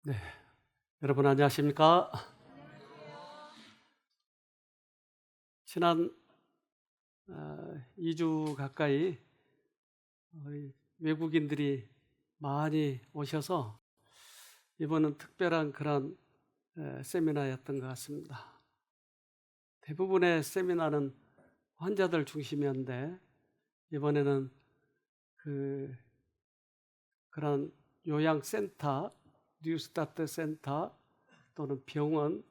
네, 여러분 안녕하십니까? 지난 2주 가까이 우리 외국인들이 많이 오셔서 이번은 특별한 그런 세미나였던 것 같습니다. 대부분의 세미나는 환자들 중심이었는데 이번에는 그런 요양센터, 뉴스타트 센터 또는 병원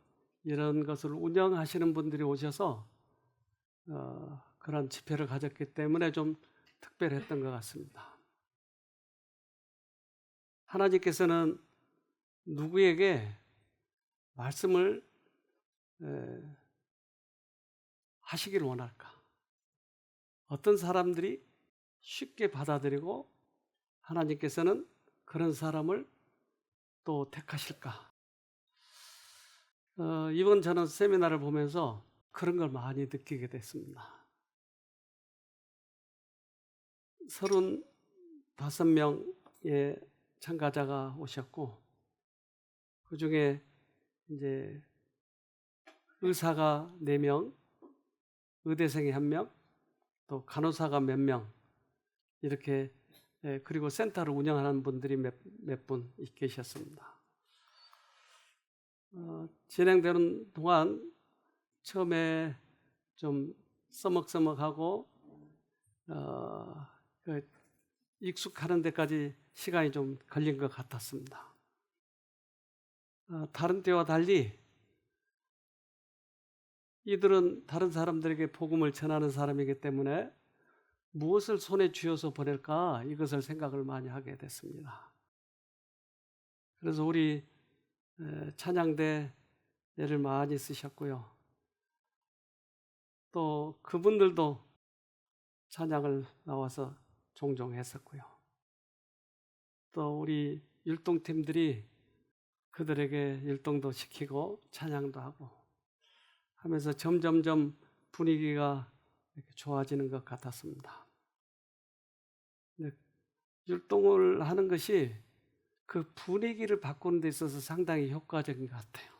이런 것을 운영하시는 분들이 오셔서 그런 집회를 가졌기 때문에 좀 특별했던 것 같습니다. 하나님께서는 누구에게 말씀을 하시길 원할까? 어떤 사람들이 쉽게 받아들이고 하나님께서는 그런 사람을 또 택하실까? 이번 저는 세미나를 보면서 그런 걸 많이 느끼게 됐습니다. 35명의 참가자가 오셨고 그 중에 이제 의사가 4명, 의대생이 1명, 또 간호사가 몇 명, 이렇게 그리고 센터를 운영하는 분들이 몇 분 계셨습니다. 진행되는 동안 처음에 좀 써먹써먹하고 익숙하는 데까지 시간이 좀 걸린 것 같았습니다. 다른 때와 달리 이들은 다른 사람들에게 복음을 전하는 사람이기 때문에 무엇을 손에 쥐어서 보낼까 이것을 생각을 많이 하게 됐습니다. 그래서 우리 찬양대 애를 많이 쓰셨고요. 또 그분들도 찬양을 나와서 종종 했었고요. 또 우리 율동팀들이 그들에게 율동도 시키고 찬양도 하고 하면서 점점점 분위기가 이렇게 좋아지는 것 같았습니다. 율동을 하는 것이 그 분위기를 바꾸는 데 있어서 상당히 효과적인 것 같아요.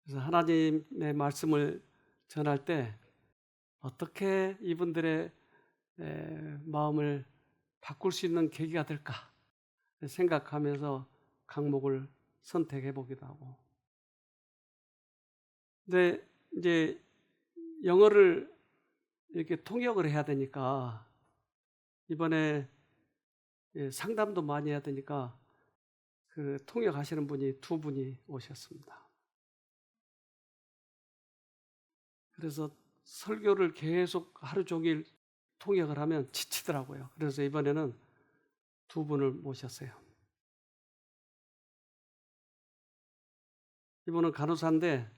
그래서 하나님의 말씀을 전할 때 어떻게 이분들의 마음을 바꿀 수 있는 계기가 될까 생각하면서 강목을 선택해 보기도 하고. 근데 이제 영어를 이렇게 통역을 해야 되니까 이번에 상담도 많이 해야 되니까 그 통역하시는 분이 2분이 오셨습니다. 그래서 설교를 계속 하루 종일 통역을 하면 지치더라고요. 그래서 이번에는 2분을 모셨어요. 이분은 간호사인데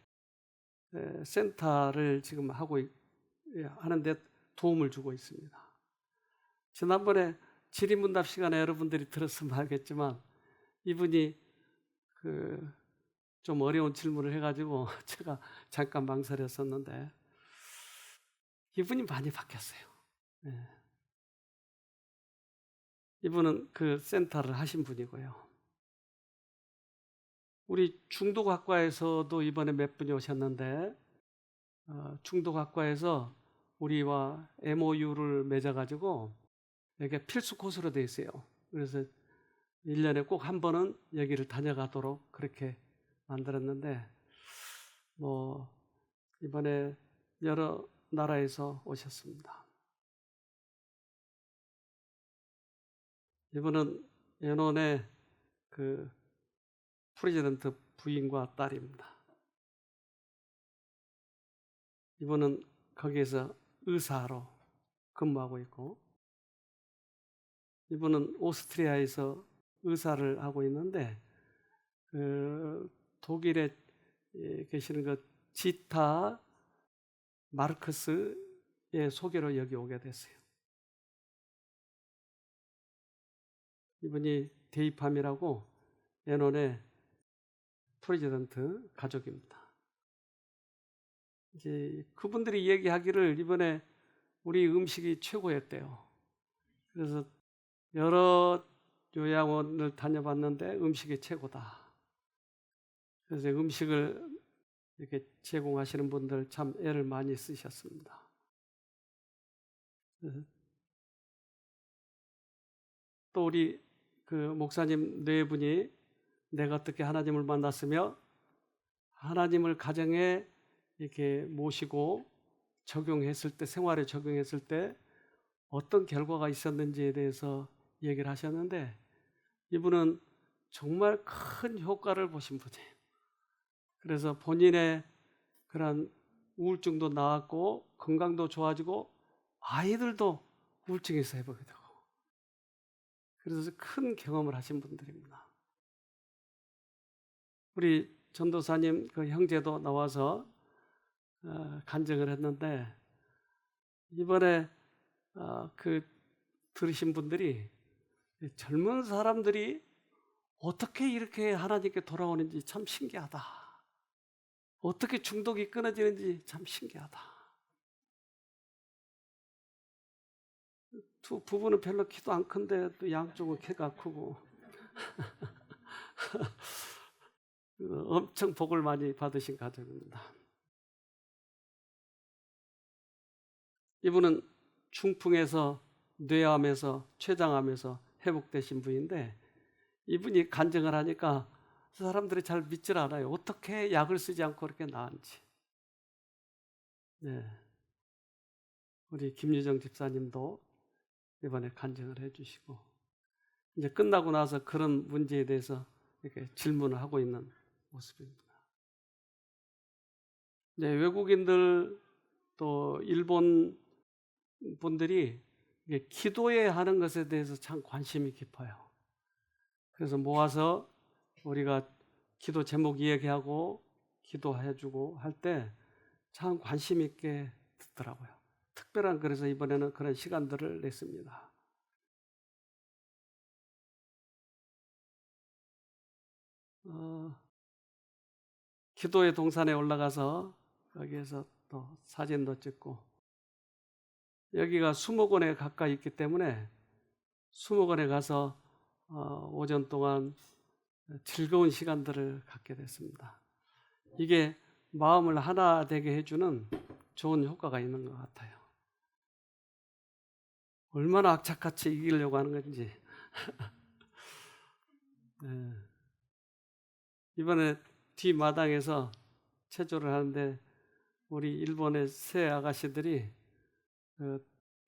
센터를 지금 하는데 도움을 주고 있습니다. 지난번에 질의문답 시간에 여러분들이 들었으면 알겠지만 이분이 좀 어려운 질문을 해가지고 제가 잠깐 망설였었는데 이분이 많이 바뀌었어요. 네. 이분은 그 센터를 하신 분이고요. 우리 중독학과에서도 이번에 몇 분이 오셨는데 중독학과에서 우리와 MOU를 맺어가지고 여기가 필수 코스로 돼 있어요. 그래서 1년에 꼭 한 번은 여기를 다녀가도록 그렇게 만들었는데 이번에 여러 나라에서 오셨습니다. 이분은 연원의 그 프레지던트 부인과 딸입니다. 이분은 거기에서 의사로 근무하고 있고 이분은 오스트리아에서 의사를 하고 있는데 독일에 계시는 그 지타 마르크스의 소개로 여기 오게 됐어요. 이분이 데이팜이라고 연원의 프레지던트 가족입니다. 이제 그분들이 얘기하기를 이번에 우리 음식이 최고였대요. 그래서 여러 요양원을 다녀봤는데 음식이 최고다. 그래서 음식을 이렇게 제공하시는 분들 참 애를 많이 쓰셨습니다. 또 우리 그 목사님 네 분이 내가 어떻게 하나님을 만났으며 하나님을 가정에 이렇게 모시고 적용했을 때, 생활에 적용했을 때 어떤 결과가 있었는지에 대해서 얘기를 하셨는데, 이분은 정말 큰 효과를 보신 분이에요. 그래서 본인의 그런 우울증도 나았고 건강도 좋아지고 아이들도 우울증에서 회복이 되고, 그래서 큰 경험을 하신 분들입니다. 우리 전도사님 그 형제도 나와서 간증을 했는데, 이번에 그 들으신 분들이 젊은 사람들이 어떻게 이렇게 하나님께 돌아오는지 참 신기하다. 어떻게 중독이 끊어지는지 참 신기하다. 두 부부는 별로 키도 안 큰데 또 양쪽은 키가 크고 엄청 복을 많이 받으신 가족입니다. 이분은 중풍에서 뇌암에서 췌장암에서 회복되신 분인데, 이분이 간증을 하니까 사람들이 잘 믿질 않아요. 어떻게 약을 쓰지 않고 그렇게 나은지. 네. 우리 김유정 집사님도 이번에 간증을 해주시고, 이제 끝나고 나서 그런 문제에 대해서 이렇게 질문을 하고 있는 모습입니다. 네, 외국인들 또 일본 분들이 기도에 하는 것에 대해서 참 관심이 깊어요. 그래서 모아서 우리가 기도 제목 이야기하고 기도해주고 할 때 참 관심 있게 듣더라고요. 특별한, 그래서 이번에는 그런 시간들을 냈습니다. 기도의 동산에 올라가서 거기에서 또 사진도 찍고, 여기가 수목원에 가까이 있기 때문에 수목원에 가서 오전 동안 즐거운 시간들을 갖게 됐습니다. 이게 마음을 하나 되게 해주는 좋은 효과가 있는 것 같아요. 얼마나 악착같이 이기려고 하는 건지. 네. 이번에 뒷마당에서 체조를 하는데 우리 일본의 새 아가씨들이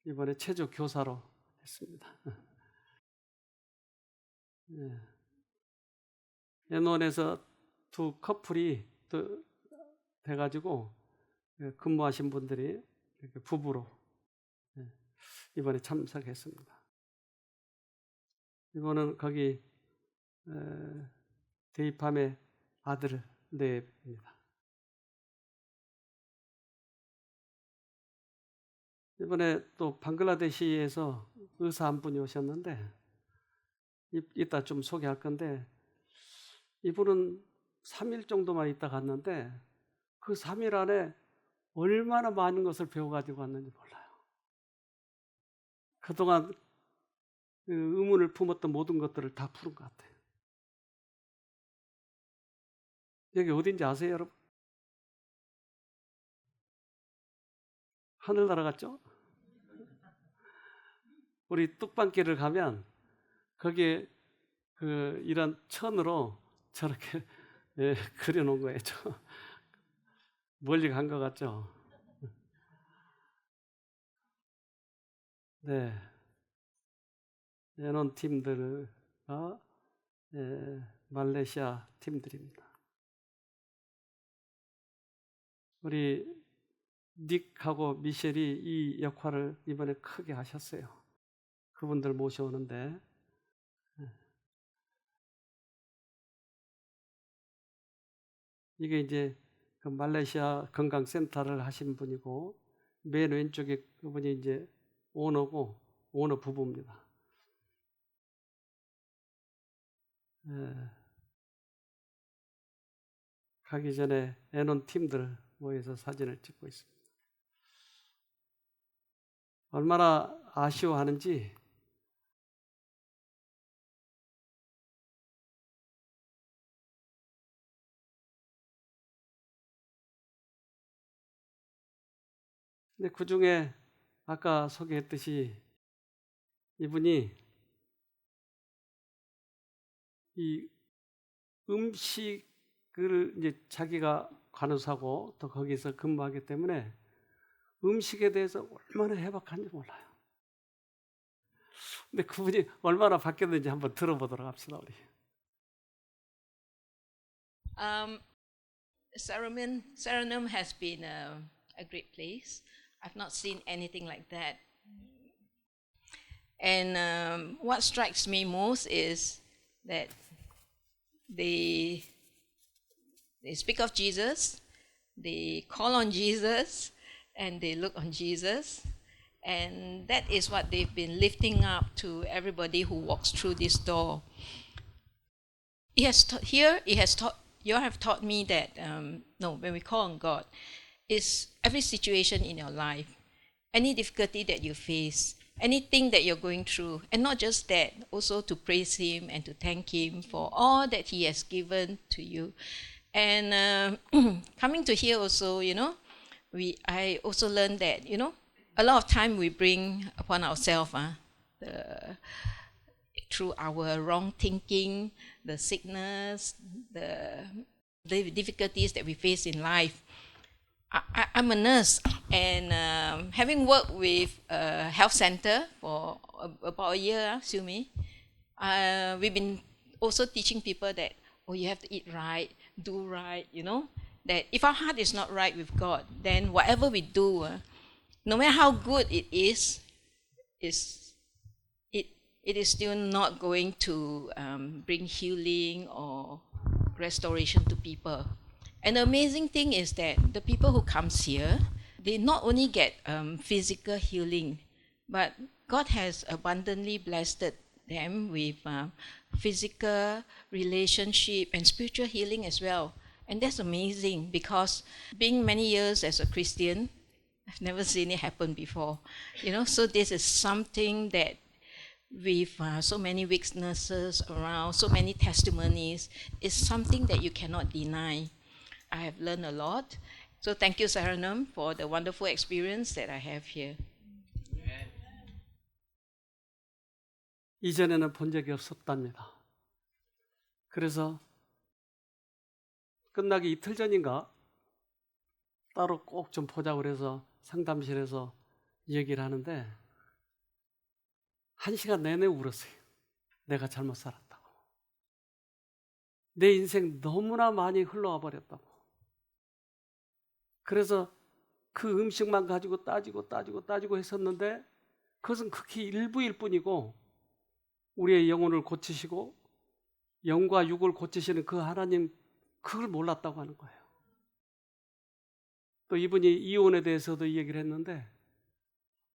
이번에 체조 교사로 했습니다. 네. 연원에서 두 커플이 또 돼가지고 근무하신 분들이 이렇게 부부로 이번에 참석했습니다. 이번은 거기 데이팜의 아들 넷입니다. 이번에 또 방글라데시에서 의사 한 분이 오셨는데, 이따 좀 소개할 건데, 이분은 3일 정도만 있다 갔는데 그 3일 안에 얼마나 많은 것을 배워가지고 왔는지 몰라요. 그동안 그 의문을 품었던 모든 것들을 다 푸는 것 같아요. 여기 어딘지 아세요, 여러분? 하늘나라 같죠? 우리 뚝방길을 가면 거기에 이런 천으로 저렇게 그려놓은 거예요. 멀리 간 것 같죠? 네. 연원 팀들과 말레이시아 팀들입니다. 우리 닉하고 미셸이 이 역할을 이번에 크게 하셨어요. 그분들 모셔오는데, 이게 이제 그 말레이시아 건강센터를 하신 분이고, 맨 왼쪽에 그분이 이제 오너고, 오너 부부입니다. 가기 전에 애논 팀들 모여서 사진을 찍고 있습니다. 얼마나 아쉬워하는지 근데 그 중에 아까 소개했듯이 이분이 이 음식을 이제 자기가 간호사고 또 거기서 근무하기 때문에 음식에 대해서 얼마나 해박한지 몰라요. 근데 그분이 얼마나 바뀌었는지 한번 들어보도록 합시다, 우리. Saranum has been a great place. I've not seen anything like that. And what strikes me most is that they speak of Jesus, they call on Jesus, and they look on Jesus. And that is what they've been lifting up to everybody who walks through this door. You have taught me that when we call on God, it's every situation in your life, any difficulty that you face, anything that you're going through, and not just that, also to praise Him and to thank Him for all that He has given to you. And coming to here also, I also learned that, a lot of time we bring upon ourselves through our wrong thinking, the sickness, the difficulties that we face in life. I'm a nurse, and having worked with a health center for about a year, Sumi, we've been also teaching people that, you have to eat right, do right, that if our heart is not right with God, then whatever we do, no matter how good it is it is still not going to bring healing or restoration to people. And the amazing thing is that the people who comes here, they not only get physical healing, but God has abundantly blessed them with physical, relationship, and spiritual healing as well. And that's amazing because being many years as a Christian, I've never seen it happen before. So this is something that with so many witnesses around, so many testimonies, is something that you cannot deny. I have learned a lot. So thank you, Saranam, for the wonderful experience that I have here. 이전에는 본 적이 없었답니다. 그래서 끝나기 이틀 전인가 따로 꼭 좀 보자고 그래서 상담실에서 얘기를 하는데 1시간 내내 울었어요. 내가 잘못 살았다고. 내 인생 너무나 많이 흘러와 버렸다고. 그래서 그 음식만 가지고 따지고 했었는데 그것은 극히 일부일 뿐이고 우리의 영혼을 고치시고 영과 육을 고치시는 그 하나님, 그걸 몰랐다고 하는 거예요. 또 이분이 이혼에 대해서도 이 얘기를 했는데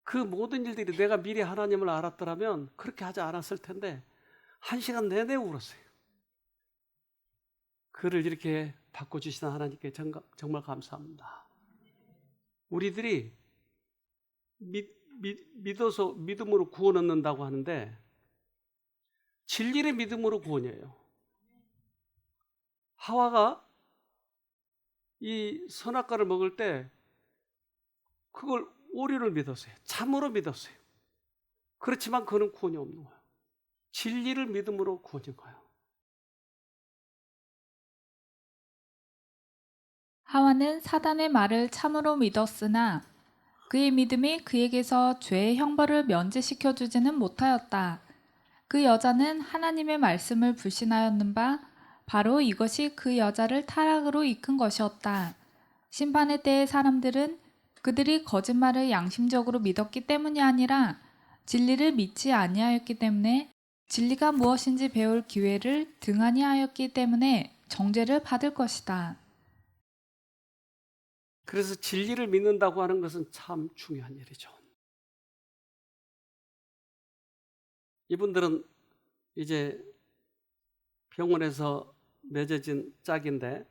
그 모든 일들이 내가 미리 하나님을 알았더라면 그렇게 하지 않았을 텐데 1시간 내내 울었어요. 그를 이렇게 바꿔주시는 하나님께 정말 감사합니다. 우리들이 믿어서 믿음으로 구원 얻는다고 하는데 진리의 믿음으로 구원이에요. 하와가 이 선악과를 먹을 때 그걸 오류를 믿었어요. 참으로 믿었어요. 그렇지만 그는 구원이 없는 거예요. 진리를 믿음으로 구원인 거예요. 하와는 사단의 말을 참으로 믿었으나 그의 믿음이 그에게서 죄의 형벌을 면제시켜 주지는 못하였다. 그 여자는 하나님의 말씀을 불신하였는 바 바로 이것이 그 여자를 타락으로 이끈 것이었다. 심판의 때의 사람들은 그들이 거짓말을 양심적으로 믿었기 때문이 아니라 진리를 믿지 아니하였기 때문에 진리가 무엇인지 배울 기회를 등한히 하였기 때문에 정죄를 받을 것이다. 그래서 진리를 믿는다고 하는 것은 참 중요한 일이죠. 이분들은 이제 병원에서 맺어진 짝인데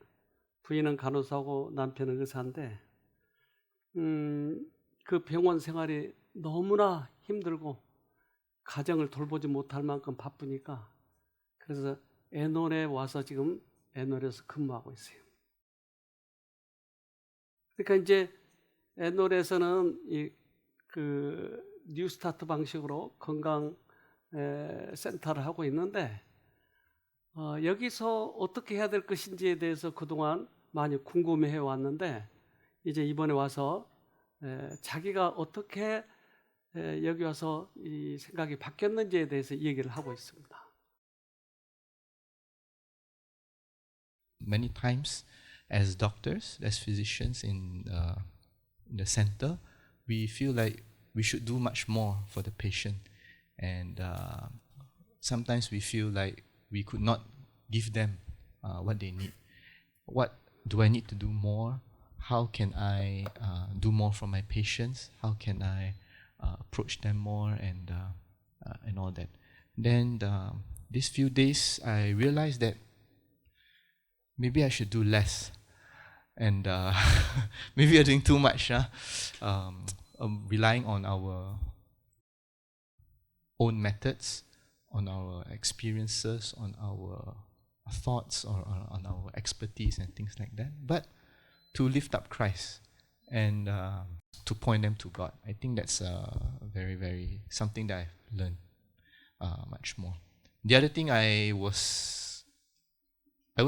부인은 간호사고 남편은 의사인데 그 병원 생활이 너무나 힘들고 가정을 돌보지 못할 만큼 바쁘니까 그래서 애논에 와서 지금 애논에서 근무하고 있어요. 그러니까 이제 에놀에서는 그 뉴스타트 방식으로 건강 센터를 하고 있는데 여기서 어떻게 해야 될 것인지에 대해서 그동안 많이 궁금해해 왔는데 이제 이번에 와서 자기가 어떻게 여기 와서 이 생각이 바뀌었는지에 대해서 얘기를 하고 있습니다. Many times, as doctors, as physicians in the center, we feel like we should do much more for the patient, and sometimes we feel like we could not give them what they need. What do I need to do more? How can I do more for my patients? How can I approach them more and all that? Then these few days, I realized that maybe I should do less, and maybe we're doing too much, relying on our own methods, on our experiences, on our thoughts, or on our expertise and things like that. But to lift up Christ and to point them to God, I think that's very, very something that I've learned much more. The other thing I wouldn't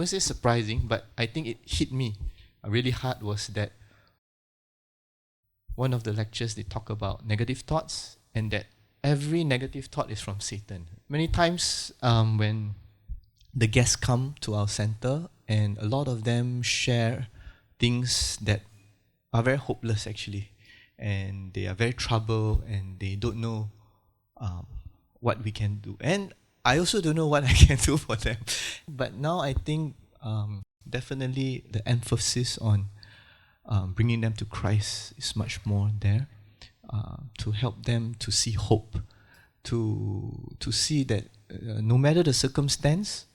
say surprising, but I think it hit me really hard was that one of the lectures they talk about negative thoughts, and that every negative thought is from Satan. Many times when the guests come to our center, and a lot of them share things that are very hopeless actually, and they are very troubled, and they don't know what we can do. And I also don't know what I can do for them. But now I think definitely the emphasis on bringing them to Christ is much more there, to help them to see hope, to see that no matter the circumstance,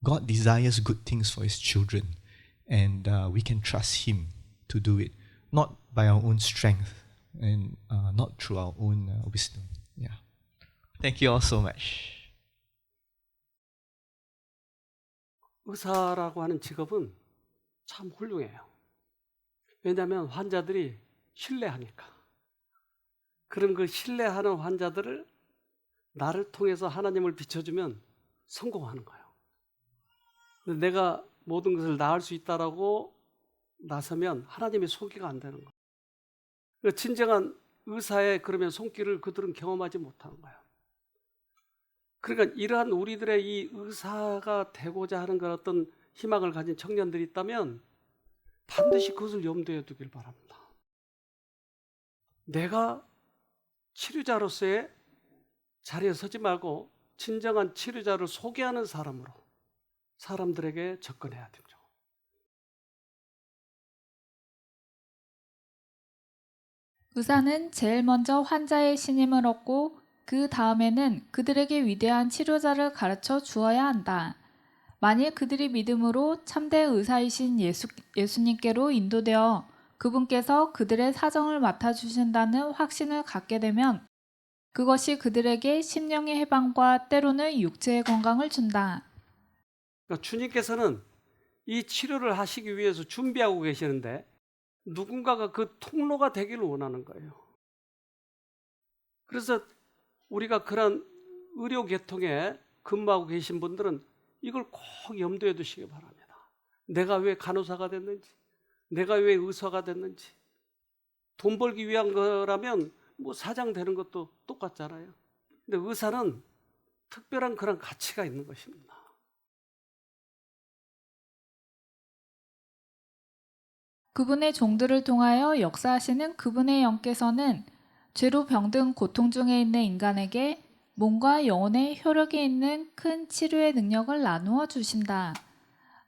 God desires good things for His children, and we can trust Him to do it, not by our own strength and not through our own wisdom. Yeah. Thank you all so much. 의사라고 하는 직업은 참 훌륭해요. 왜냐하면 환자들이 신뢰하니까. 그런 그 신뢰하는 환자들을 나를 통해서 하나님을 비춰주면 성공하는 거예요. 내가 모든 것을 다 할 수 있다라고 나서면 하나님의 소개가 안 되는 거예요. 진정한 의사의 그러면 손길을 그들은 경험하지 못하는 거예요. 그러니까 이러한 우리들의 이 의사가 되고자 하는 그런 어떤 희망을 가진 청년들이 있다면 반드시 그것을 염두에 두길 바랍니다. 내가 치료자로서의 자리에 서지 말고 진정한 치료자를 소개하는 사람으로 사람들에게 접근해야 되죠. 의사는 제일 먼저 환자의 신임을 얻고 그 다음에는 그들에게 위대한 치료자를 가르쳐 주어야 한다. 만일 그들이 믿음으로 참된 의사이신 예수님께로 인도되어 그분께서 그들의 사정을 맡아주신다는 확신을 갖게 되면 그것이 그들에게 심령의 해방과 때로는 육체의 건강을 준다. 그러니까 주님께서는 이 치료를 하시기 위해서 준비하고 계시는데 누군가가 그 통로가 되기를 원하는 거예요. 그래서 우리가 그런 의료 계통에 근무하고 계신 분들은 이걸 꼭 염두에 두시기 바랍니다. 내가 왜 간호사가 됐는지, 내가 왜 의사가 됐는지. 돈 벌기 위한 거라면 뭐 사장 되는 것도 똑같잖아요. 근데 의사는 특별한 그런 가치가 있는 것입니다. 그분의 종들을 통하여 역사하시는 그분의 영께서는 죄로 병든 고통 중에 있는 인간에게 몸과 영혼의 효력이 있는 큰 치료의 능력을 나누어 주신다.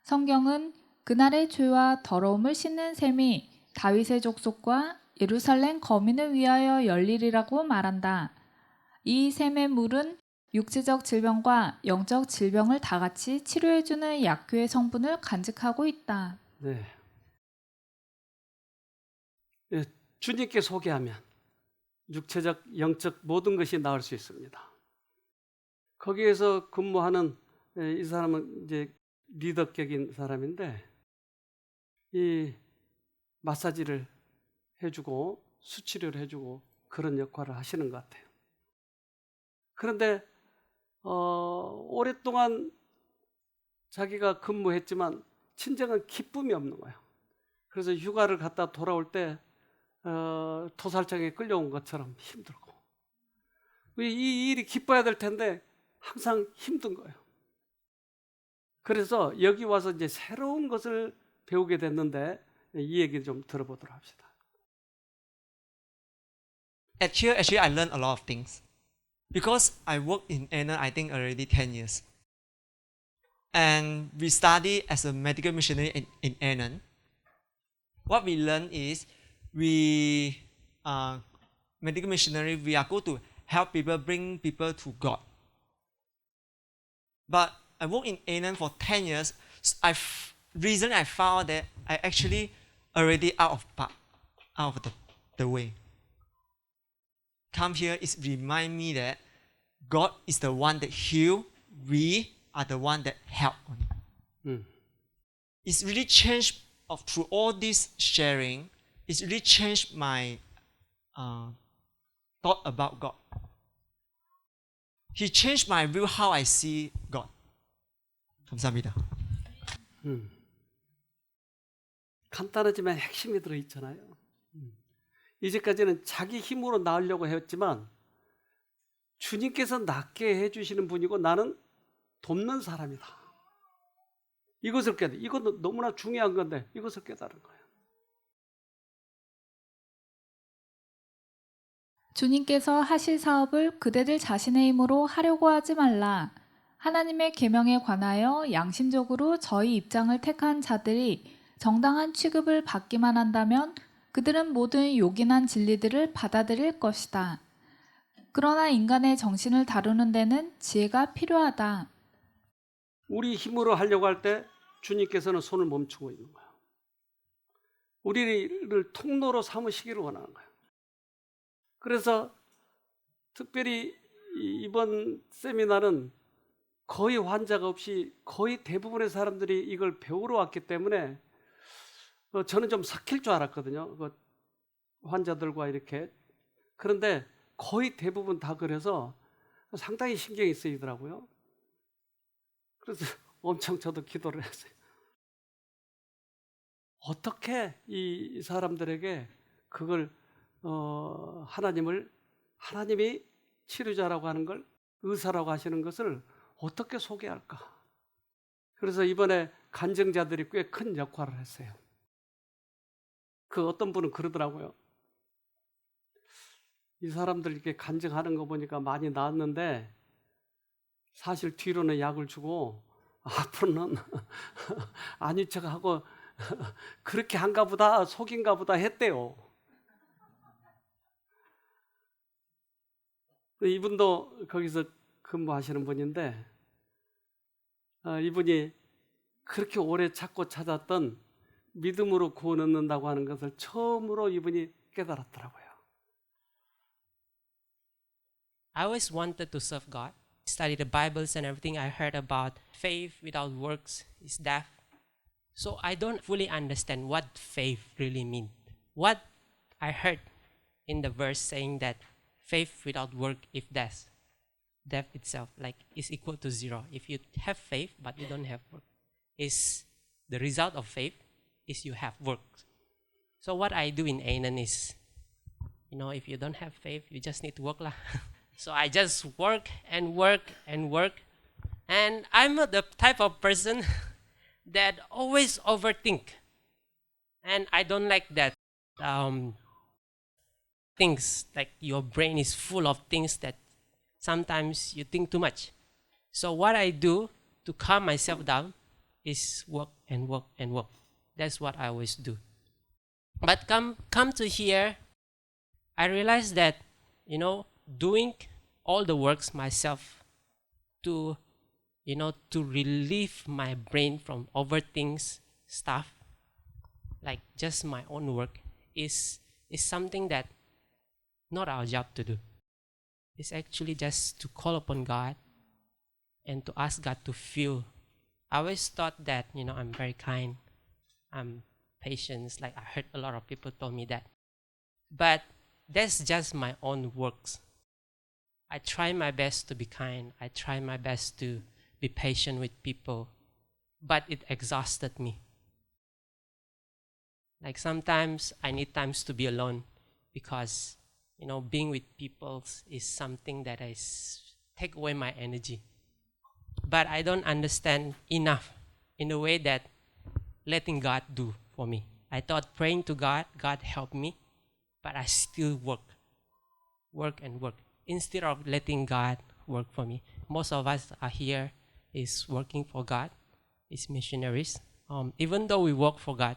성경은 그날의 죄와 더러움을 씻는 셈이 다윗의 족속과 예루살렘 거민을 위하여 열리리라고 말한다. 이 셈의 물은 육체적 질병과 영적 질병을 다 같이 치료해주는 약효의 성분을 간직하고 있다. 네. 주님께 소개하면 육체적, 영적 모든 것이 나을 수 있습니다. 거기에서 근무하는 이 사람은 이제 리더격인 사람인데 이 마사지를 해주고 수치료를 해주고 그런 역할을 하시는 것 같아요. 그런데 오랫동안 자기가 근무했지만 진정한 기쁨이 없는 거예요. 그래서 휴가를 갔다 돌아올 때 도살장에 끌려온 것처럼 힘들고, 이 일이 기뻐야 될 텐데 항상 힘든 거예요. 그래서 여기 와서 이제 새로운 것을 배우게 됐는데 이 얘기 좀 들어보도록 합시다. At here, actually, I learned a lot of things. Because I worked in Anna, I think already 10 years. And we study as a medical missionary in Annan. What we learn is, medical missionary, we are going to help people, bring people to God. But I worked in Annan for 10 years. Recently I found that I actually already out of the way. Come here is remind me that God is the one that heal. We are the one that help. It's really changed through all this sharing. It's really changed my thought about God. He changed my view how I see God. 감사합니다. 간단하지만 핵심이 들어있잖아요. 이제까지는 자기 힘으로 나으려고 했지만 주님께서 낫게 해주시는 분이고 나는 돕는 사람이다. 이것을 깨달아. 이것도 너무나 중요한 건데 이것을 깨달은 거예요. 주님께서 하실 사업을 그대들 자신의 힘으로 하려고 하지 말라. 하나님의 계명에 관하여 양심적으로 저희 입장을 택한 자들이 정당한 취급을 받기만 한다면 그들은 모든 요긴한 진리들을 받아들일 것이다. 그러나 인간의 정신을 다루는 데는 지혜가 필요하다. 우리 힘으로 하려고 할 때 주님께서는 손을 멈추고 있는 거예요. 우리를 통로로 삼으시기를 원하는 거예요. 그래서 특별히 이번 세미나는 거의 환자가 없이 거의 대부분의 사람들이 이걸 배우러 왔기 때문에 저는 좀 삭힐 줄 알았거든요. 환자들과 이렇게. 그런데 거의 대부분 다 그래서 상당히 신경이 쓰이더라고요. 그래서 엄청 저도 기도를 했어요. 어떻게 이 사람들에게 그걸 하나님이 치료자라고 하는 걸, 의사라고 하시는 것을 어떻게 소개할까? 그래서 이번에 간증자들이 꽤 큰 역할을 했어요. 어떤 분은 그러더라고요. 이 사람들 이렇게 간증하는 거 보니까 많이 나았는데 사실 뒤로는 약을 주고 앞으로는 아닌 척하고 그렇게 한가 보다, 속인가 보다 했대요. 이분도 거기서 근무하시는 분인데 이분이 그렇게 오래 찾고 찾았던 믿음으로 구원 얻는다고 하는 것을 처음으로 이분이 깨달았더라고요. I always wanted to serve God, study the Bibles and everything. I heard about faith without works is death. So I don't fully understand what faith really means. What I heard in the verse saying that faith without work is death. Death itself is equal to zero. If you have faith but you don't have work, is the result of faith is you have work. So what I do in Anan is, if you don't have faith, you just need to work lah. So I just work and work and work. And I'm the type of person that always overthink. And I don't like that. Things like your brain is full of things that sometimes you think too much. So what I do to calm myself down is work and work and work. That's what I always do. But come to here, I realized that, doing all the works myself to relieve my brain from overthinking stuff, like just my own work, is something that not our job to do. It's actually just to call upon God and to ask God to feel. I always thought that, I'm very kind, I'm patient. Like I heard a lot of people told me that. But that's just my own works. I try my best to be kind. I try my best to be patient with people. But it exhausted me. Like sometimes I need times to be alone because, being with people is something that take away my energy. But I don't understand enough in the way that letting God do for me. I thought praying to God, God help me, but I still work and work instead of letting God work for me. Most of us are here is working for God, is missionaries. Even though we work for God,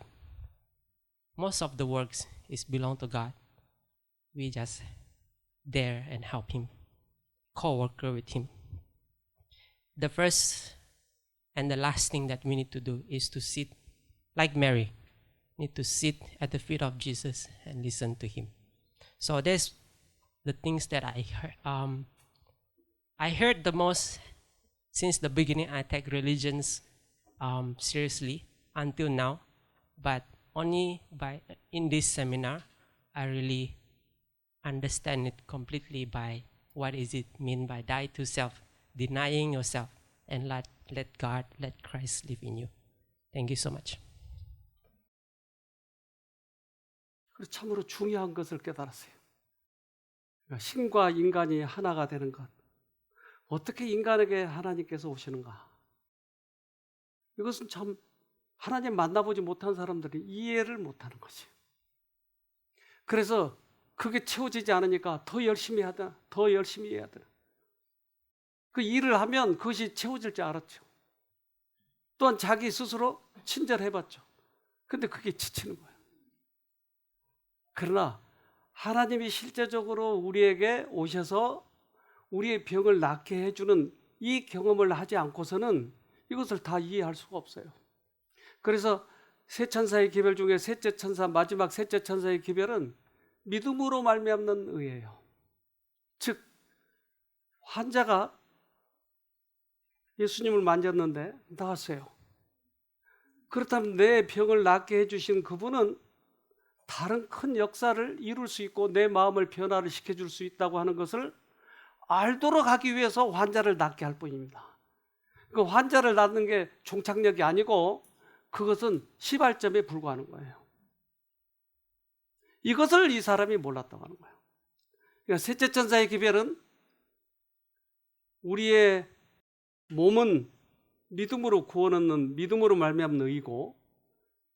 most of the works is belong to God. We just there and help Him, co-worker with Him. The first and the last thing that we need to do is to sit like Mary. Need to sit at the feet of Jesus and listen to Him. So there's the things that I heard the most since the beginning. I take religions seriously until now, but only in this seminar I really understand it completely by what is it mean by die to self, denying yourself, and let God, let Christ live in you. Thank you so much. 그리고 참으로 중요한 것을 깨달았어요. 그러니까 신과 인간이 하나가 되는 것. 어떻게 인간에게 하나님께서 오시는가? 이것은 참 하나님 만나보지 못한 사람들이 이해를 못하는 거지. 그래서 그게 채워지지 않으니까 더 열심히 하다, 더 열심히 해야 돼. 그 일을 하면 그것이 채워질 줄 알았죠. 또한 자기 스스로 친절해봤죠. 근데 그게 지치는 거예요. 그러나 하나님이 실제적으로 우리에게 오셔서 우리의 병을 낫게 해주는 이 경험을 하지 않고서는 이것을 다 이해할 수가 없어요. 그래서 세 천사의 기별 중에 셋째 천사, 마지막 셋째 천사의 기별은 믿음으로 말미암는 의예요. 즉 환자가 예수님을 만졌는데 나았어요. 그렇다면 내 병을 낫게 해주신 그분은 다른 큰 역사를 이룰 수 있고 내 마음을 변화를 시켜줄 수 있다고 하는 것을 알도록 하기 위해서 환자를 낫게 할 뿐입니다. 그 환자를 낫는 게 종착역이 아니고 그것은 시발점에 불과하는 거예요. 이것을 이 사람이 몰랐다고 하는 거예요. 그러니까 셋째 천사의 기별은 우리의 몸은 믿음으로 구원 얻는 믿음으로 말미암는 의이고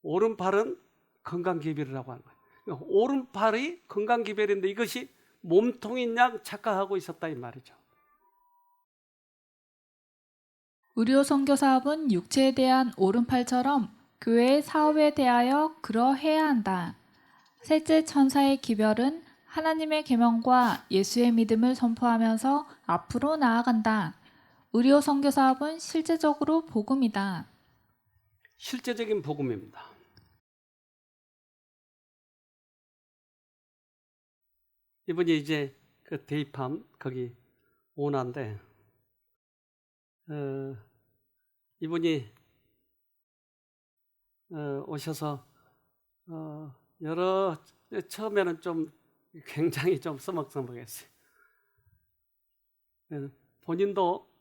오른팔은 건강기별이라고 하는 거예요. 그러니까 오른팔이 건강기별인데 이것이 몸통인 양 착각하고 있었다 이 말이죠. 의료 선교 사업은 육체에 대한 오른팔처럼 교회의 사업에 대하여 그러해야 한다. 셋째 천사의 기별은 하나님의 계명과 예수의 믿음을 선포하면서 앞으로 나아간다. 의료 선교 사업은 실제적으로 복음이다. 실제적인 복음입니다. 이분이 이제 그 대입함 거기 오나인데 이분이 오셔서 여러 처음에는 좀 굉장히 좀 서먹서먹했어요. 본인도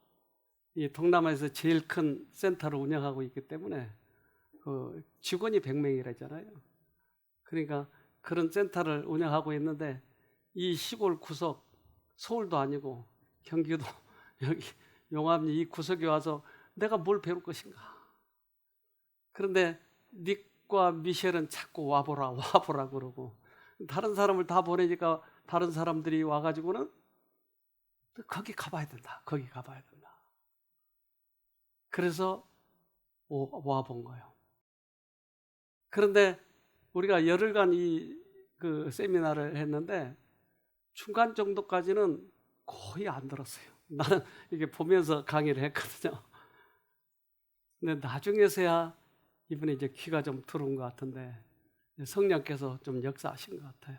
이 동남아에서 제일 큰 센터를 운영하고 있기 때문에 그 직원이 100명이라잖아요. 그러니까 그런 센터를 운영하고 있는데 이 시골 구석 서울도 아니고 경기도 여기 용암리 이 구석에 와서 내가 뭘 배울 것인가. 그런데 닉과 미셸은 자꾸 와보라 그러고 다른 사람을 다 보내니까 다른 사람들이 와가지고는 거기 가봐야 된다. 그래서 와본 거예요. 그런데 우리가 열흘간 그 세미나를 했는데 중간 정도까지는 거의 안 들었어요. 나는 이게 보면서 강의를 했거든요. 근데 나중에서야 이분이 이제 귀가 좀 들어온 것 같은데 성령께서 좀 역사하신 것 같아요.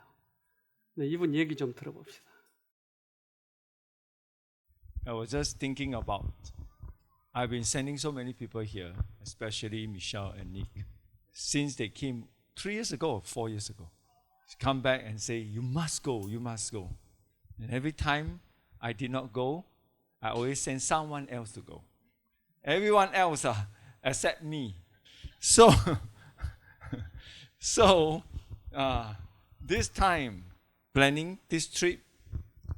네, 이분 얘기 좀 들어봅시다. I was just thinking about, I've been sending so many people here, especially Michelle and Nick, since they came 3 years ago or 4 years ago. come back and say, you must go, you must go. And every time I did not go, I always send someone else to go. Everyone else except me. So, this time, planning this trip,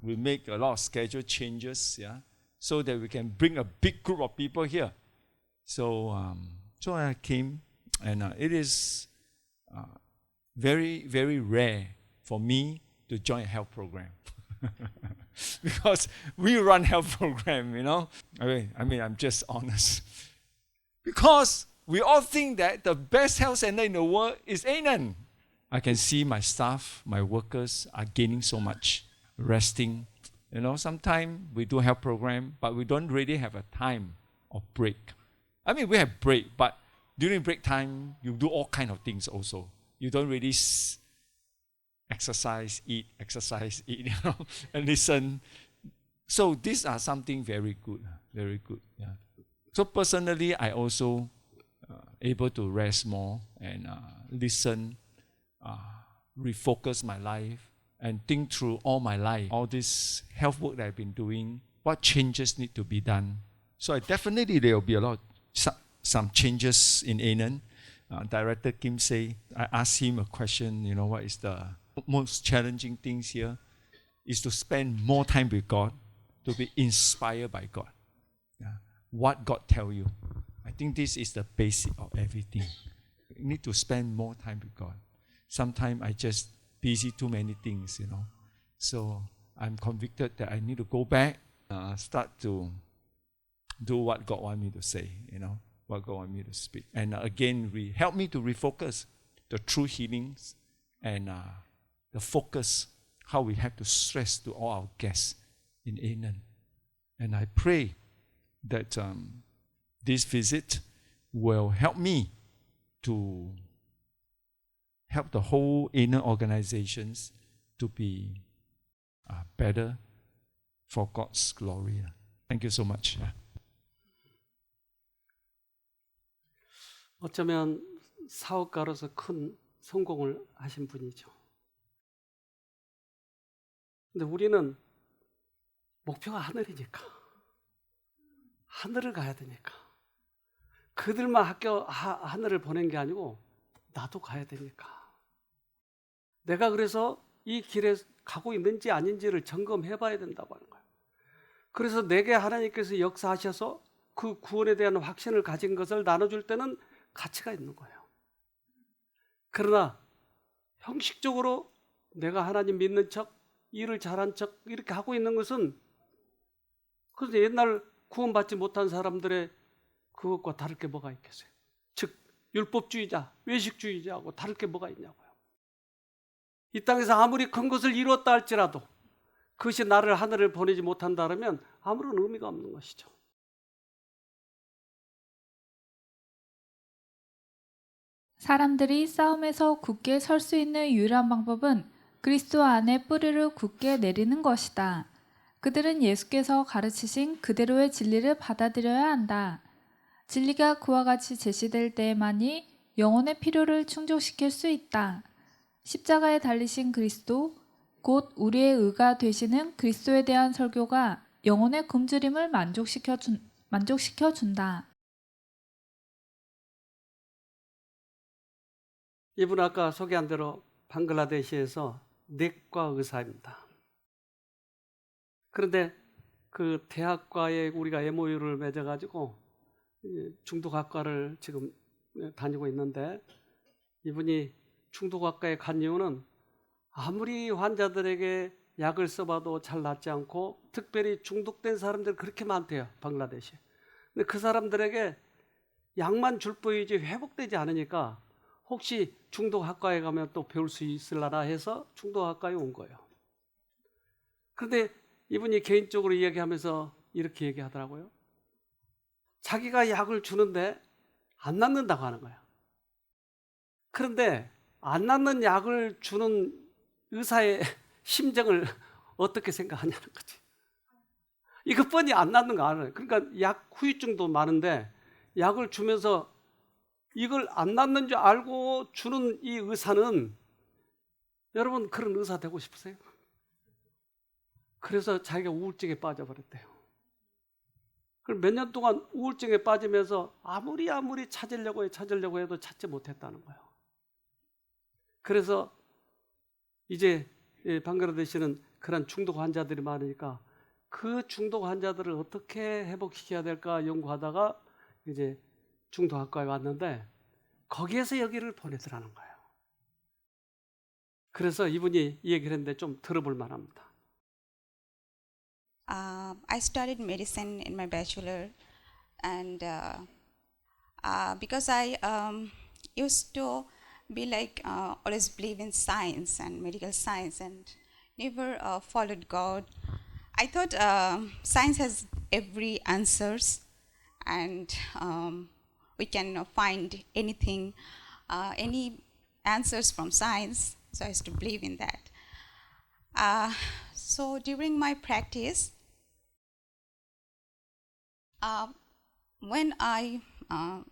we make a lot of schedule changes, yeah, so that we can bring a big group of people here. So I came, and it is very, very rare for me to join a health program. Because we run health program, you know. I mean, I'm just honest. Because we all think that the best health center in the world is Anan. I can see my staff, my workers are gaining so much, resting. You know, sometimes we do health program, but we don't really have a time of break. I mean, we have break, but during break time, you do all kind of things also. You don't really exercise, eat, you know, and listen. So these are something very good, yeah. So personally, I also able to rest more and listen, refocus my life, and think through all my life, all this health work that I've been doing, what changes need to be done. So definitely there will be a lot, some changes in Anan. Director Kim say, I asked him a question, you know, what is the most challenging things here? Is to spend more time with God, to be inspired by God. Yeah. What God tell you. I think this is the basic of everything. You need to spend more time with God. Sometimes I just busy too many things, you know. So I'm convicted that I need to go back, start to do what God wants me to say, you know, what God wants me to speak. And again, help me to refocus the true healings and the focus, how we have to stress to all our guests in Anan. And I pray that this visit will help me to help the whole Anan organizations to be better for God's glory. Thank you so much. 어쩌면 사업가로서 큰 성공을 하신 분이죠. 근데 우리는 목표가 하늘이니까, 하늘을 가야 되니까, 그들만 하늘을 보낸 게 아니고 나도 가야 되니까. 내가 그래서 이 길에 가고 있는지 아닌지를 점검해 봐야 된다고 하는 거예요. 그래서 내게 하나님께서 역사하셔서 그 구원에 대한 확신을 가진 것을 나눠줄 때는 가치가 있는 거예요. 그러나 형식적으로 내가 하나님 믿는 척, 일을 잘한 척 이렇게 하고 있는 것은 그래서 옛날 구원받지 못한 사람들의 그것과 다를 게 뭐가 있겠어요? 즉 율법주의자, 외식주의자하고 다를 게 뭐가 있냐고요. 이 땅에서 아무리 큰 것을 이루었다 할지라도 그것이 나를 하늘을 보내지 못한다면 아무런 의미가 없는 것이죠. 사람들이 싸움에서 굳게 설 수 있는 유일한 방법은 그리스도 안에 뿌리를 굳게 내리는 것이다. 그들은 예수께서 가르치신 그대로의 진리를 받아들여야 한다. 진리가 그와 같이 제시될 때에만이 영혼의 필요를 충족시킬 수 있다. 십자가에 달리신 그리스도, 곧 우리의 의가 되시는 그리스도에 대한 설교가 영혼의 굶주림을 만족시켜준다. 이분 아까 소개한 대로 방글라데시에서 내과 의사입니다. 그런데 그 대학과에 우리가 MOU를 맺어가지고 중독학과를 지금 다니고 있는데 이분이 중독학과에 간 이유는 아무리 환자들에게 약을 써봐도 잘 낫지 않고 특별히 중독된 사람들이 그렇게 많대요. 방글라데시에. 근데 그 사람들에게 약만 줄 뿐이지 회복되지 않으니까 혹시 중독학과에 가면 또 배울 수 있을라나 해서 중독학과에 온 거예요. 그런데 이분이 개인적으로 이야기하면서 이렇게 얘기하더라고요. 자기가 약을 주는데 안 낫는다고 하는 거예요. 그런데 안 낫는 약을 주는 의사의 심정을 어떻게 생각하냐는 거지. 이거 뻔히 안 낫는 거 알아요. 그러니까 약 후유증도 많은데 약을 주면서 이걸 안 낫는 줄 알고 주는 이 의사는 여러분 그런 의사 되고 싶으세요? 그래서 자기가 우울증에 빠져버렸대요. 그럼 몇 년 동안 우울증에 빠지면서 아무리 찾으려고 해도 찾지 못했다는 거예요. 그래서 이제 방글라데시는 그런 중독 환자들이 많으니까 그 중독 환자들을 어떻게 회복시켜야 될까 연구하다가 이제 중독학과에 왔는데 거기에서 여기를 보내더라는 거예요. 그래서 이분이 이 얘기를 했는데 좀 들어볼 만합니다. I studied medicine in my bachelor, and because I used to be like always believe in science and medical science and never followed God. I thought science has every answers, and we can find anything, any answers from science. So I used to believe in that. So during my practice, when I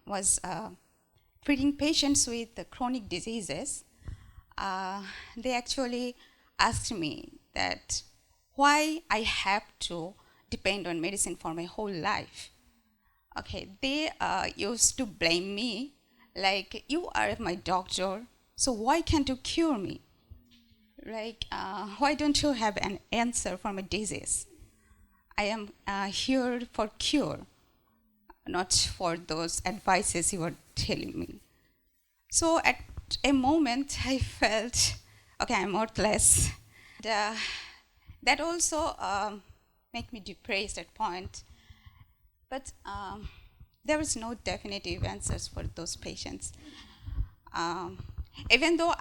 was treating patients with chronic diseases, they actually asked me that why I have to depend on medicine for my whole life. Okay, they used to blame me, like, you are my doctor, so why can't you cure me? Like, why don't you have an answer for my disease? I am here for cure, not for those advices you were telling me. So at a moment I felt, okay, I'm worthless. And, that also made me depressed at point. But there was no definitive answers for those patients. Even though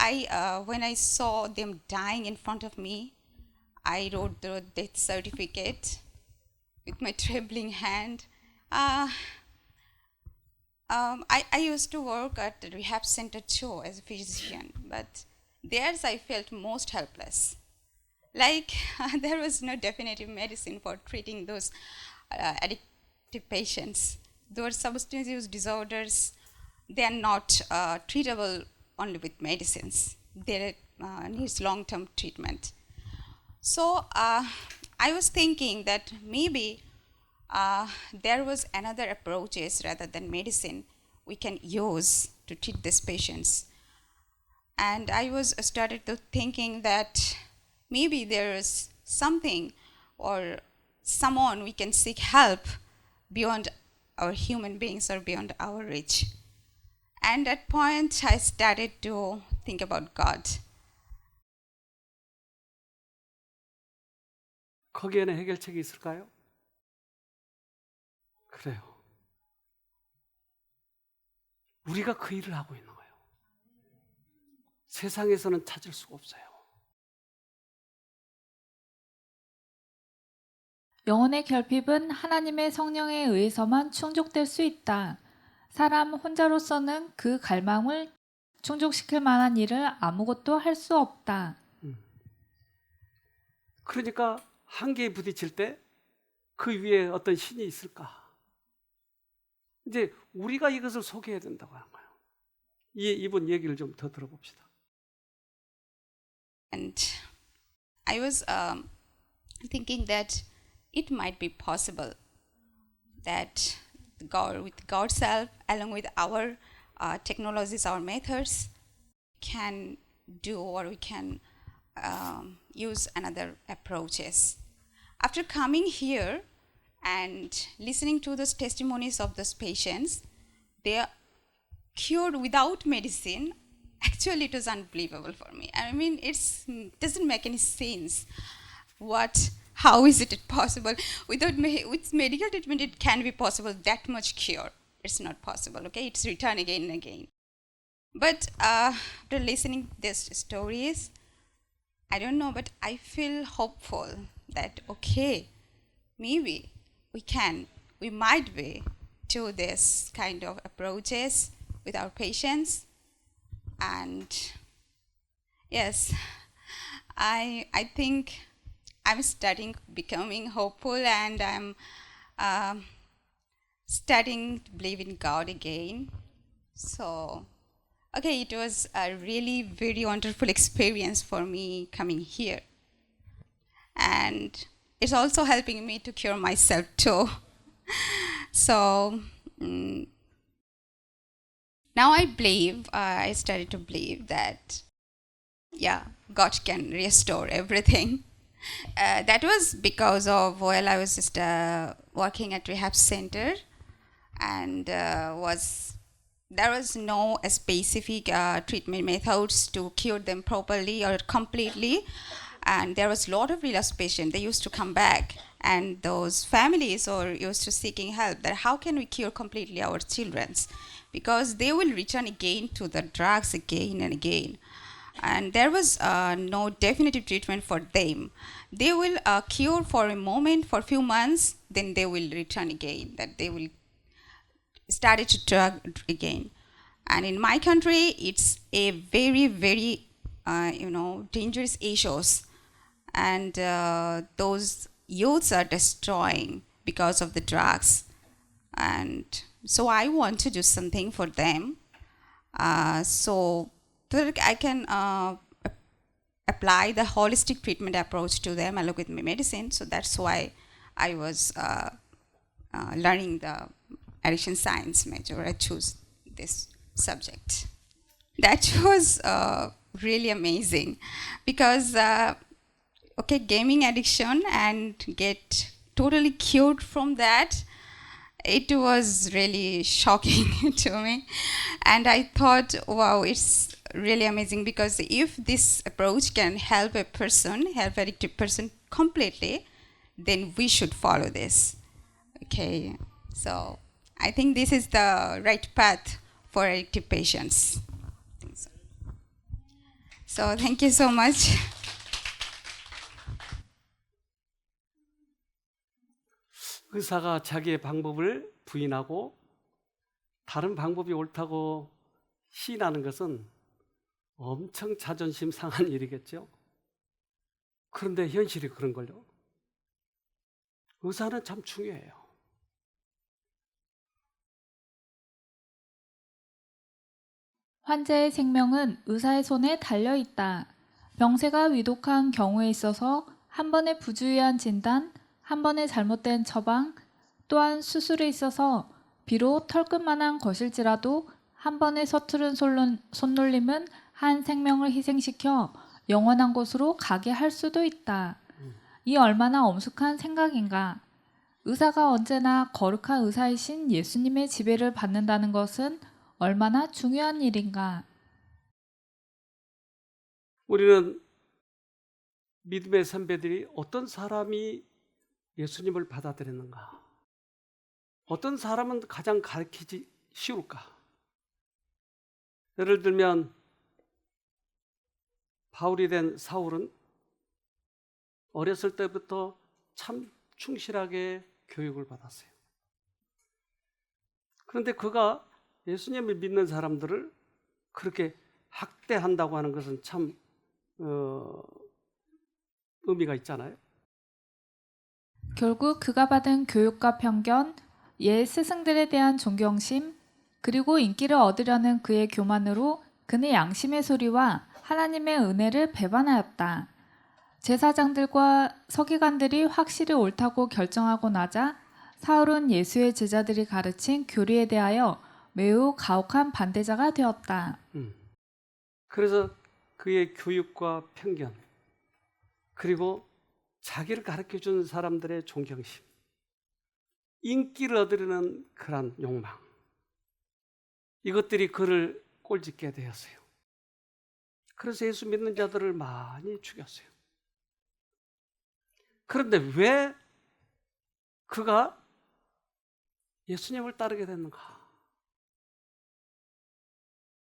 when I saw them dying in front of me, I wrote the death certificate with my trembling hand. I used to work at the rehab center too as a physician, but there I felt most helpless. Like there was no definitive medicine for treating those addictive patients. Those substance use disorders, they are not treatable only with medicines. They needs long-term treatment. So I was thinking that maybe there was another approaches rather than medicine we can use to treat these patients. And I was started to thinking that maybe there is something or someone we can seek help beyond our human beings or beyond our reach. And at point I started to think about God. 거기에는 해결책이 있을까요? 그래요. 우리가 그 일을 하고 있는 거예요. 세상에서는 찾을 수가 없어요. 영혼의 결핍은 하나님의 성령에 의해서만 충족될 수 있다. 사람 혼자로서는 그 갈망을 충족시킬 만한 일을 아무것도 할 수 없다. 그러니까 한계에 부딪힐 때 그 위에 어떤 신이 있을까? 이제 우리가 이것을 소개해야 된다고 하는 거예요. 이분 얘기를 좀 더 들어봅시다. And I was thinking that it might be possible that God, with God's help, along with our technologies, our methods, can do or we can use another approaches. After coming here and listening to those testimonies of those patients, they are cured without medicine. Actually, it was unbelievable for me. I mean, it doesn't make any sense. How is it possible? With medical treatment, it can be possible, that much cure. It's not possible, okay? It's return again and again. But after listening these stories, I don't know, but I feel hopeful that, okay, maybe we might be to this kind of approaches with our patients. And yes, I think I'm becoming hopeful, and I'm starting to believe in God again. So Okay, it was a really very wonderful experience for me coming here. And it's also helping me to cure myself too. So now I believe, I started to believe that, yeah, God can restore everything. That was because of, well, I was just working at rehab center, and there was no specific treatment methods to cure them properly or completely, and there was a lot of relapse patients. They used to come back, and those families are used to seeking help that how can we cure completely our children's, because they will return again to the drugs again and again, and there was no definitive treatment for them. They will cure for a moment, for a few months, then they will return again, that they will start to drug again. And in my country, it's a very, very, dangerous issues. And those youths are destroying because of the drugs. And so I want to do something for them. So that I can apply the holistic treatment approach to them along with my medicine. So that's why I was learning the addiction science major. I chose this subject. That was really amazing because, gaming addiction and get totally cured from that, it was really shocking to me. And I thought, wow, it's really amazing, because if this approach can help a person, help addicted person completely, then we should follow this. Okay, so I think this is the right path for addictive patients. So thank you so much. 의사가 자기의 방법을 부인하고 다른 방법이 옳다고 시인하는 것은 엄청 자존심 상한 일이겠죠. 그런데 현실이 그런걸요. 의사는 참 중요해요. 환자의 생명은 의사의 손에 달려 있다. 병세가 위독한 경우에 있어서 한 번의 부주의한 진단, 한 번의 잘못된 처방, 또한 수술에 있어서 비록 털끝만한 것일지라도 한 번의 서투른 손놀림은 한 생명을 희생시켜 영원한 곳으로 가게 할 수도 있다. 이 얼마나 엄숙한 생각인가. 의사가 언제나 거룩한 의사이신 예수님의 지배를 받는다는 것은 얼마나 중요한 일인가. 우리는 믿음의 선배들이 어떤 사람이 예수님을 받아들였는가? 어떤 사람은 가장 가르치기 쉬울까? 예를 들면 바울이 된 사울은 어렸을 때부터 참 충실하게 교육을 받았어요. 그런데 그가 예수님을 믿는 사람들을 그렇게 학대한다고 하는 것은 참 의미가 있잖아요. 결국 그가 받은 교육과 편견, 옛 스승들에 대한 존경심, 그리고 인기를 얻으려는 그의 교만으로 그는 양심의 소리와 하나님의 은혜를 배반하였다. 제사장들과 서기관들이 확실히 옳다고 결정하고 나자 사울은 예수의 제자들이 가르친 교리에 대하여 매우 가혹한 반대자가 되었다. 그래서 그의 교육과 편견, 그리고 자기를 가르쳐준 사람들의 존경심, 인기를 얻으려는 그런 욕망, 이것들이 그를 꼴짓게 되었어요. 그래서 예수 믿는 자들을 많이 죽였어요. 그런데 왜 그가 예수님을 따르게 됐는가?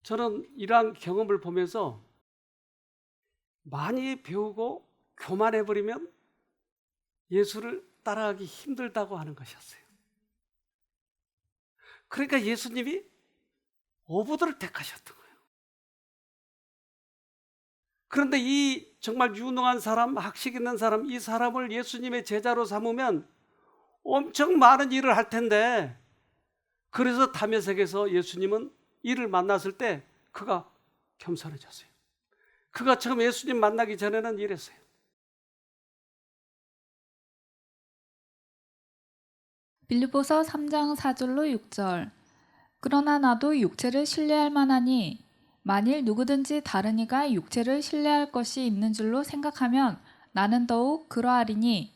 저는 이러한 경험을 보면서 많이 배우고 교만해버리면 예수를 따라가기 힘들다고 하는 것이었어요. 그러니까 예수님이 어부들을 택하셨던 거예요. 그런데 이 정말 유능한 사람, 학식 있는 사람, 이 사람을 예수님의 제자로 삼으면 엄청 많은 일을 할 텐데, 그래서 다메섹에서 예수님은 이를 만났을 때 그가 겸손해졌어요. 그가 처음 예수님 만나기 전에는 이랬어요. 빌립보서 3장 4절로 6절. 그러나 나도 육체를 신뢰할 만하니 만일 누구든지 다른 이가 육체를 신뢰할 것이 있는 줄로 생각하면 나는 더욱 그러하리니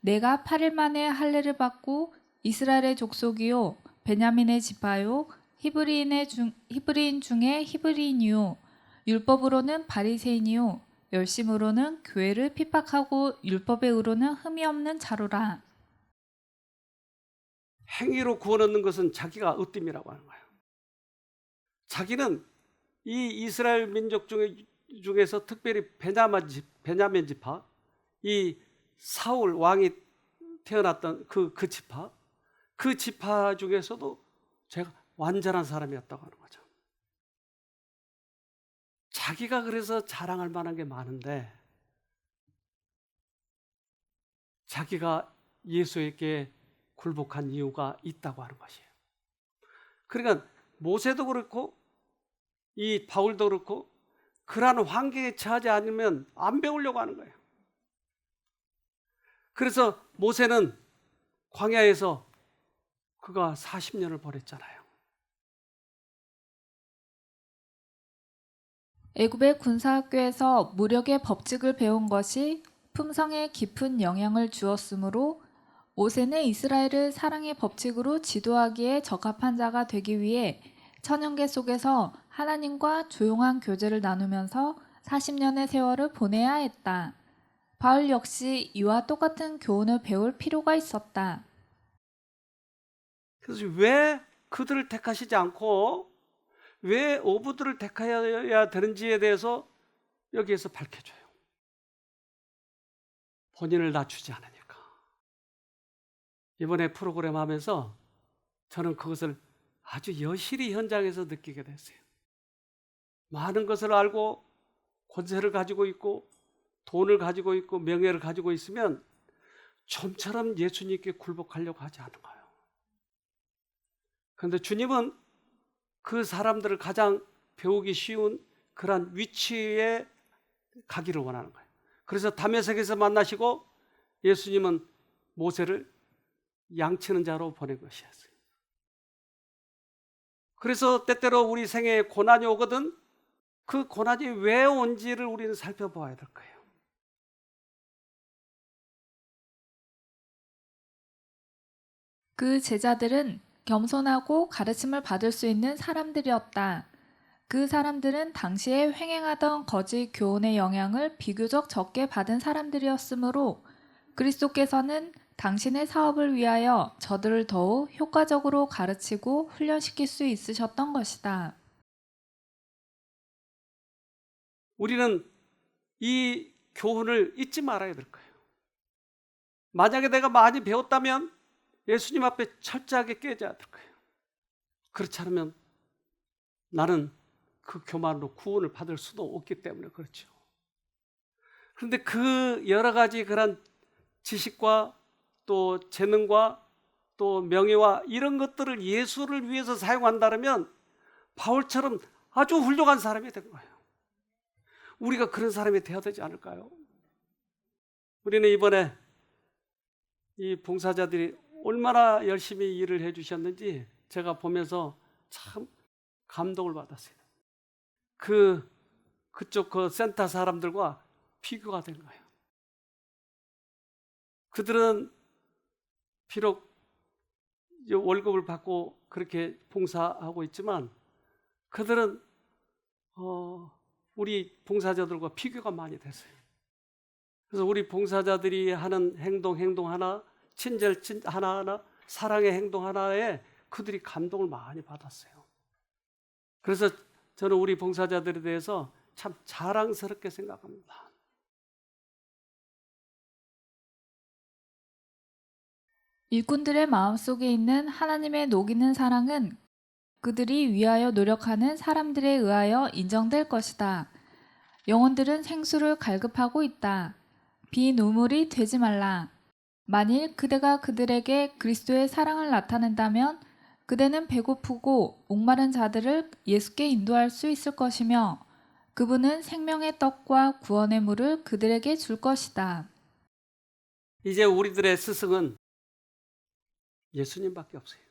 내가 8일 만에 할례를 받고 이스라엘의 족속이요 베냐민의 지파요 히브리인 중에 히브리인이요 율법으로는 바리새인이요 열심으로는 교회를 핍박하고 율법의 의로는 흠이 없는 자로라. 행위로 구원 얻는 것은 자기가 으뜸이라고 하는 거예요. 자기는 이 이스라엘 민족 중에서 특별히 베냐민 지파, 이 사울 왕이 태어났던 그 지파, 그 지파 중에서도 제가 완전한 사람이었다고 하는 거죠. 자기가 그래서 자랑할 만한 게 많은데 자기가 예수에게 굴복한 이유가 있다고 하는 것이에요. 그러니까 모세도 그렇고 이 바울도 그렇고 그러한 환경에 처하지 않으면 안 배우려고 하는 거예요. 그래서 모세는 광야에서 그가 40년을 보냈잖아요. 애굽의 군사학교에서 무력의 법칙을 배운 것이 품성에 깊은 영향을 주었으므로 모세는 이스라엘을 사랑의 법칙으로 지도하기에 적합한 자가 되기 위해 천연계 속에서 하나님과 조용한 교제를 나누면서 40년의 세월을 보내야 했다. 바울 역시 이와 똑같은 교훈을 배울 필요가 있었다. 그래서 왜 그들을 택하시지 않고 왜 어부들을 택해야 되는지에 대해서 여기에서 밝혀줘요. 본인을 낮추지 않으니까. 이번에 프로그램 하면서 저는 그것을 아주 여실히 현장에서 느끼게 됐어요. 많은 것을 알고 권세를 가지고 있고 돈을 가지고 있고 명예를 가지고 있으면 좀처럼 예수님께 굴복하려고 하지 않은 거예요. 그런데 주님은 그 사람들을 가장 배우기 쉬운 그러한 위치에 가기를 원하는 거예요. 그래서 다메섹에서 만나시고 예수님은 모세를 양치는 자로 보낸 것이었어요. 그래서 때때로 우리 생애에 고난이 오거든 그 고난이 왜 온지를 우리는 살펴봐야 될 거예요. 그 제자들은 겸손하고 가르침을 받을 수 있는 사람들이었다. 그 사람들은 당시에 횡행하던 거짓 교훈의 영향을 비교적 적게 받은 사람들이었으므로 그리스도께서는 당신의 사업을 위하여 저들을 더욱 효과적으로 가르치고 훈련시킬 수 있으셨던 것이다. 우리는 이 교훈을 잊지 말아야 될 거예요. 만약에 내가 많이 배웠다면 예수님 앞에 철저하게 깨져야 될 거예요. 그렇지 않으면 나는 그 교만으로 구원을 받을 수도 없기 때문에 그렇죠. 그런데 그 여러 가지 그런 지식과 또 재능과 또 명예와 이런 것들을 예수를 위해서 사용한다면 바울처럼 아주 훌륭한 사람이 된 거예요. 우리가 그런 사람이 되어야 되지 않을까요? 우리는 이번에 이 봉사자들이 얼마나 열심히 일을 해주셨는지 제가 보면서 참 감동을 받았어요. 그쪽 그 센터 사람들과 비교가 된 거예요. 그들은 비록 월급을 받고 그렇게 봉사하고 있지만 그들은 우리 봉사자들과 비교가 많이 됐어요. 그래서 우리 봉사자들이 하는 행동 하나, 친절 하나하나, 사랑의 행동 하나에 그들이 감동을 많이 받았어요. 그래서 저는 우리 봉사자들에 대해서 참 자랑스럽게 생각합니다. 일꾼들의 마음속에 있는 하나님의 녹이는 사랑은 그들이 위하여 노력하는 사람들에 의하여 인정될 것이다. 영혼들은 생수를 갈급하고 있다. 비누물이 되지 말라. 만일 그대가 그들에게 그리스도의 사랑을 나타낸다면 그대는 배고프고 목마른 자들을 예수께 인도할 수 있을 것이며 그분은 생명의 떡과 구원의 물을 그들에게 줄 것이다. 이제 우리들의 스승은 예수님밖에 없어요.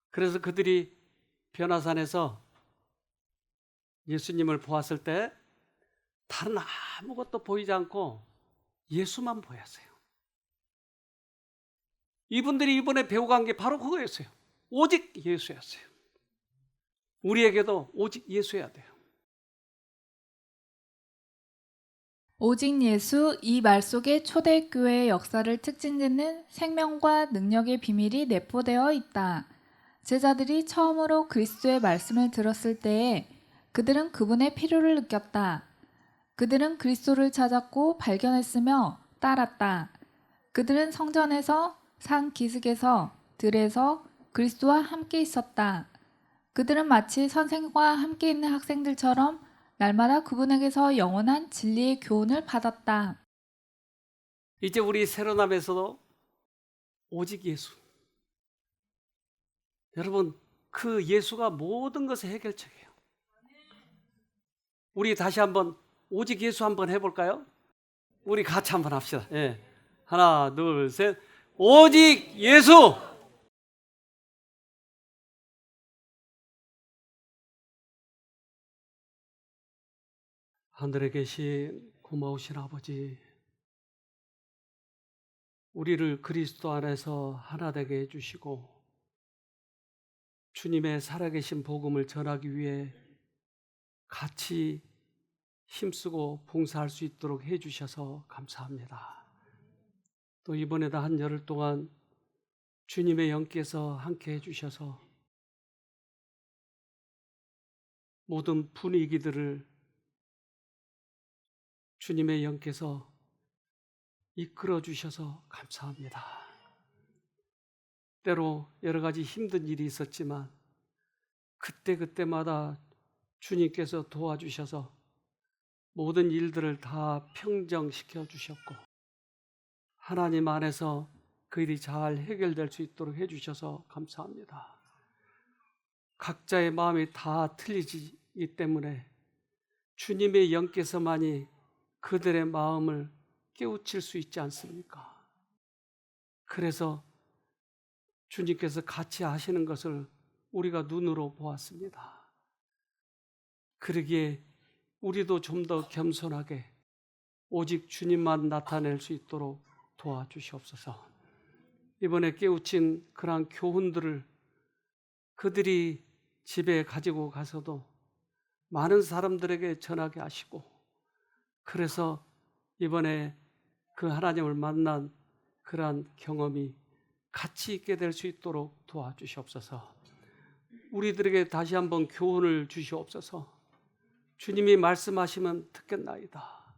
그래서 그들이 변화산에서 예수님을 보았을 때 다른 아무것도 보이지 않고 예수만 보였어요. 이분들이 이번에 배워간 게 바로 그거였어요. 오직 예수였어요. 우리에게도 오직 예수여야 돼요. 오직 예수 이 말 속에 초대교회의 역사를 특징짓는 생명과 능력의 비밀이 내포되어 있다. 제자들이 처음으로 그리스도의 말씀을 들었을 때에 그들은 그분의 필요를 느꼈다. 그들은 그리스도를 찾았고 발견했으며 따랐다. 그들은 성전에서, 산 기슭에서, 들에서 그리스도와 함께 있었다. 그들은 마치 선생과 함께 있는 학생들처럼 날마다 그분에게서 영원한 진리의 교훈을 받았다. 이제 우리 새로남에서도 오직 예수. 여러분, 그 예수가 모든 것의 해결책이에요. 우리 다시 한번 오직 예수 한번 해볼까요? 우리 같이 한번 합시다. 예. 하나, 둘, 셋. 오직 예수! 하늘에 계신 고마우신 아버지, 우리를 그리스도 안에서 하나 되게 해주시고 주님의 살아계신 복음을 전하기 위해 같이 힘쓰고 봉사할 수 있도록 해주셔서 감사합니다. 또 이번에도 한 열흘 동안 주님의 영께서 함께 해주셔서 모든 분위기들을 주님의 영께서 이끌어 주셔서 감사합니다. 때로 여러 가지 힘든 일이 있었지만 그때마다 주님께서 도와주셔서 모든 일들을 다 평정시켜 주셨고 하나님 안에서 그 일이 잘 해결될 수 있도록 해주셔서 감사합니다. 각자의 마음이 다 틀리기 때문에 주님의 영께서만이 그들의 마음을 깨우칠 수 있지 않습니까? 그래서 주님께서 같이 하시는 것을 우리가 눈으로 보았습니다. 그러기에 우리도 좀 더 겸손하게 오직 주님만 나타낼 수 있도록 도와주시옵소서. 이번에 깨우친 그러한 교훈들을 그들이 집에 가지고 가서도 많은 사람들에게 전하게 하시고 그래서 이번에 그 하나님을 만난 그러한 경험이 같이 있게 될 수 있도록 도와주시옵소서. 우리들에게 다시 한번 교훈을 주시옵소서. 주님이 말씀하시면 듣겠나이다.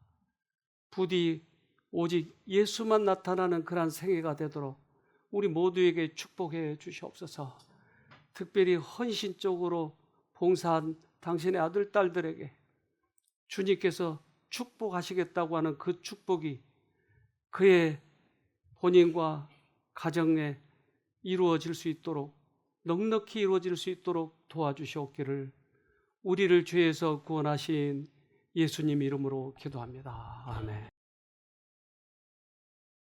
부디 오직 예수만 나타나는 그러한 생애가 되도록 우리 모두에게 축복해 주시옵소서. 특별히 헌신적으로 봉사한 당신의 아들, 딸들에게 주님께서 축복하시겠다고 하는 그 축복이 그의 본인과 가정에 이루어질 수 있도록 넉넉히 이루어질 수 있도록 도와주시옵기를 우리를 죄에서 구원하신 예수님 이름으로 기도합니다. 아멘.